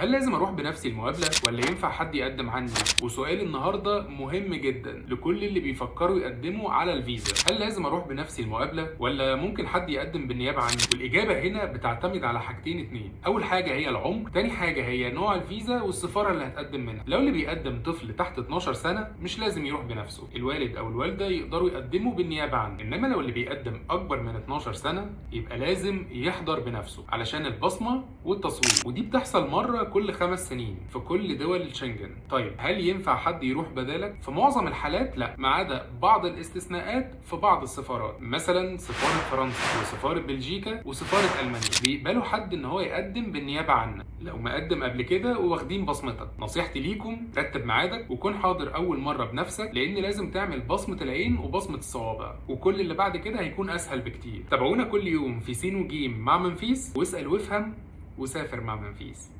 هل لازم اروح بنفسي المقابله ولا ينفع حد يقدم عني؟ وسؤال النهارده مهم جدا لكل اللي بيفكروا يقدموا على الفيزا. هل لازم اروح بنفسي المقابله ولا ممكن حد يقدم بالنيابه عني؟ والاجابه هنا بتعتمد على حاجتين اتنين. اول حاجه هي العمر، تاني حاجه هي نوع الفيزا والسفاره اللي هتقدم منها. لو اللي بيقدم طفل تحت 12 سنه مش لازم يروح بنفسه، الوالد او الوالده يقدروا يقدموا بالنيابه عنه. انما لو اللي بيقدم اكبر من 12 سنه يبقى لازم يحضر بنفسه علشان البصمه والتصوير، ودي بتحصل مره كل 5 سنين في كل دول الشنجن. طيب هل ينفع حد يروح بدالك؟ في معظم الحالات لا، ما عدا بعض الاستثناءات في بعض السفارات، مثلا سفاره فرنسا وسفاره بلجيكا وسفاره المانيا بيقبلوا حد ان هو يقدم بالنيابه عنك لو مقدم قبل كده وواخدين بصمتك. نصيحتي ليكم رتب ميعادك وكون حاضر اول مره بنفسك، لان لازم تعمل بصمه العين وبصمه الصوابع، وكل اللي بعد كده هيكون اسهل بكتير. تابعونا كل يوم في سين وجيم مع منفيس، واسال وافهم وسافر مع منفيس.